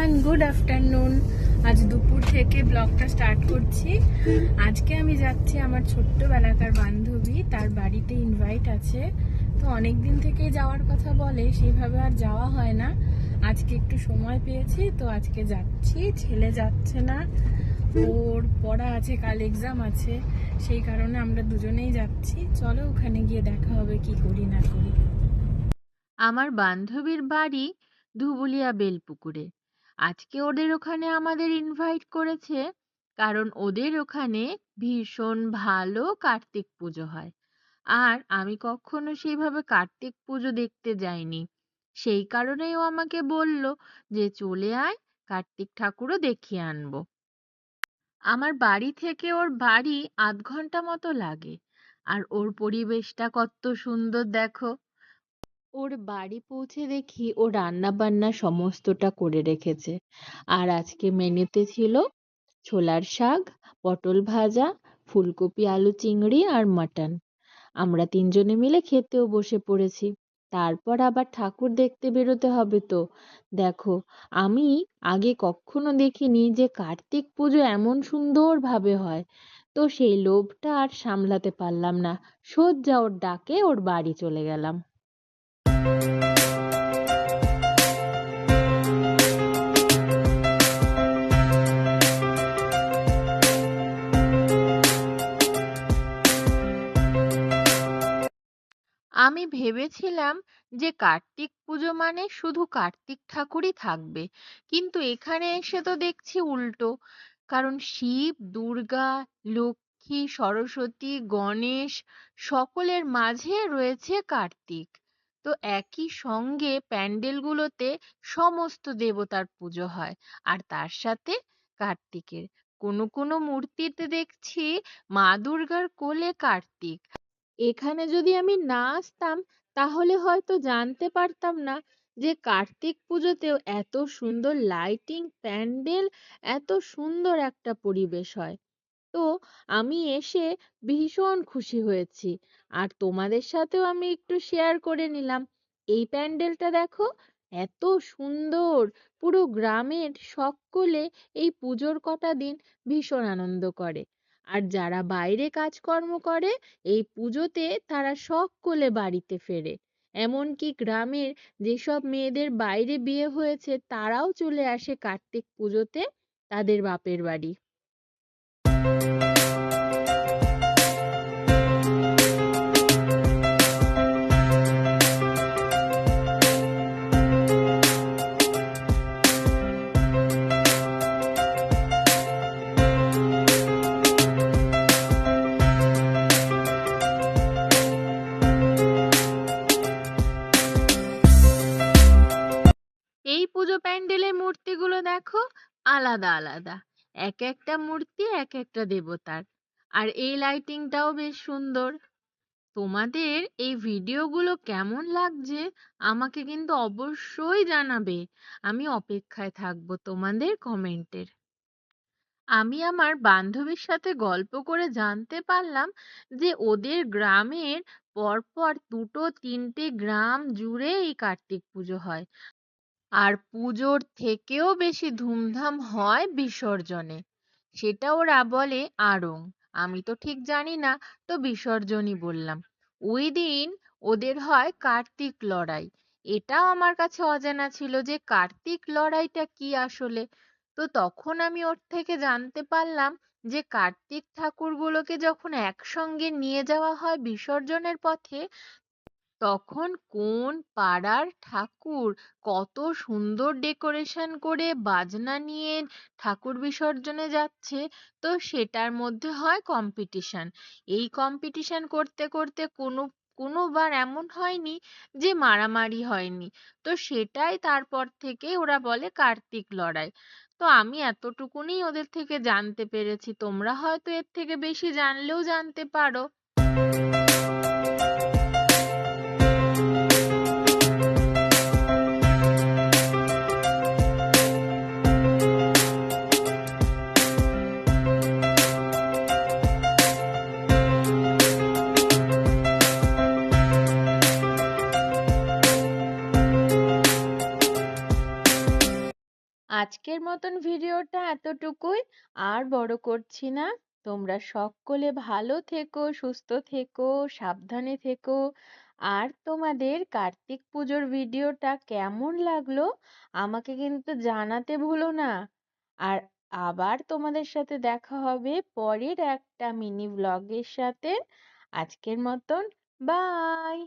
Everyone, good afternoon. আজ দুপুর থেকে ব্লগটা স্টার্ট করছি। আজকে আমি যাচ্ছি আমার ছোট্টবেলাকার বান্ধবী, তার বাড়িতে ইনভাইট আছে। তো অনেক দিন থেকেই যাওয়ার কথা বলে, সেইভাবে আর যাওয়া হয় না। আজকে একটু সময় পেয়েছি, তো আজকে যাচ্ছি। ছেলে যাচ্ছে না, ওর পড়া আছে, কাল এক্সাম আছে, সেই কারণে আমরা দুজনেই যাচ্ছি। চলো ওখানে গিয়ে দেখা হবে কি করি না করি। আমার বান্ধবীর বাড়ি ধুবুলিয়া বেলপুকুরে। আজকে ওদের ওখানে আমাদের ইনভাইট করেছে, কারণ ওদের ওখানে ভীষণ ভালো কার্তিক পুজো হয়। আর আমি কখনো সেইভাবে কার্তিক পুজো দেখতে যাইনি, সেই কারণেই ও আমাকে বলল যে চলে আয়, কার্তিক ঠাকুরও দেখিয়ে আনবো। আমার বাড়ি থেকে ওর বাড়ি ০.৫ ঘন্টা মতো লাগে। আর ওর পরিবেশটা কত সুন্দর দেখো। ওর বাড়ি পৌঁছে দেখি ও রান্না বান্না সমস্তটা করে রেখেছে। আর আজকে মেনুতে ছিল ছোলার শাক, পটল ভাজা, ফুলকপি আলু চিংড়ি আর মাটন। আমরা তিনজনে মিলে খেতেও বসে পড়েছি। তারপর আবার ঠাকুর দেখতে বেরোতে হবে তো। দেখো, আমি আগে কখনো দেখিনি যে কার্তিক পুজো এমন সুন্দরভাবে হয়। তো সেই লোভটা আর সামলাতে পারলাম না, সোজা ওর ডাকে ওর বাড়ি চলে গেলাম। আমি ভেবেছিলাম যে কার্তিক পুজো মানে শুধু কার্তিক ঠাকুরই থাকবে, কিন্তু এখানে এসে তো দেখছি উল্টো। কারণ শিব, দুর্গা, লক্ষ্মী, সরস্বতী, গণেশ সকলের মাঝে রয়েছে কার্তিক। তো একই সঙ্গে প্যান্ডেলগুলোতে সমস্ত দেবতার পুজো হয়, আর তার সাথে কার্তিকের কোনো কোনো মূর্তিতে দেখছি মা দুর্গার কোলে কার্তিক। এখানে যদি আমি না আসতাম, তাহলে হয়তো জানতে পারতাম না যে কার্তিক পুজোতেও এত সুন্দর লাইটিং, প্যান্ডেল, এত সুন্দর একটা পরিবেশ হয়। তো আমি এসে ভীষণ খুশি হয়েছি। আর তোমাদের সাথেও আমি একটু শেয়ার করে নিলাম। এই প্যান্ডেলটা দেখো, এত সুন্দর। পুরো গ্রামের সকলে এই পুজোর কটা দিন ভীষণ আনন্দ করে। আর যারা বাইরে কাজকর্ম করে, এই পুজোতে তারা সকলে বাড়িতে ফেরে। এমনকি গ্রামের যেসব মেয়েদের বাইরে বিয়ে হয়েছে, তারাও চলে আসে কার্তিক পুজোতে তাদের বাপের বাড়ি। এই পুজো প্যান্ডেলের মূর্তিগুলো দেখো, আলাদা আলাদা। এক একটা মূর্তি এক একটা দেবতার। আর এই লাইটিংটাও বেশ সুন্দর। তোমাদের এই ভিডিওগুলো কেমন লাগছে আমাকে কিন্তু অবশ্যই জানাবে। আমি অপেক্ষায় থাকবো তোমাদের কমেন্টের। আমি আমার বান্ধবীর সাথে গল্প করে জানতে পারলাম যে ওদের গ্রামের পরপর ২-৩টে গ্রাম জুড়ে এই কার্তিক পুজো হয়। আর পুজোর থেকেও বেশি ধুমধাম হয় বিসর্জনে। সেটা ওরা বলে আড়ং। আমি তো ঠিক জানি না, তো বিসর্জনই বললাম। ওই দিন ওদের হয় কার্তিক লড়াই। এটাও আমার কাছে অজানা ছিল যে কার্তিক লড়াইটা কি আসলে। তো তখন আমি ওর থেকে জানতে পারলাম যে কার্তিক ঠাকুরগুলোকে যখন একসঙ্গে নিয়ে যাওয়া হয় বিসর্জনের পথে, তখন কোন পাড়ার ঠাকুর কত সুন্দর ডেকোরেশন করে বাজনা নিয়ে ঠাকুর বিসর্জনে যাচ্ছে, তো সেটার মধ্যে হয় কম্পিটিশন। এই কম্পিটিশন করতে করতে কোনোবার এমন হয়নি যে মারামারি হয়নি। তো সেটাই তারপর থেকে ওরা বলে কার্তিক লড়াই। তো আমি এতটুকুনি ওদের থেকে জানতে পেরেছি, তোমরা হয়তো এর থেকে বেশি জানলেও জানতে পারো। আজকের মতন ভিডিওটা এতটুকুই, আর বড় করছি না। তোমরা সকলে ভালো থেকো, সুস্থ থেকো, সাবধানে থেকো। আর তোমাদের কার্তিক পুজোর ভিডিওটা কেমন লাগলো আমাকে কিন্তু জানাতে ভুলো না। আর আবার তোমাদের সাথে দেখা হবে পরের একটা মিনি ব্লগের সাথে। আজকের মতন বাই।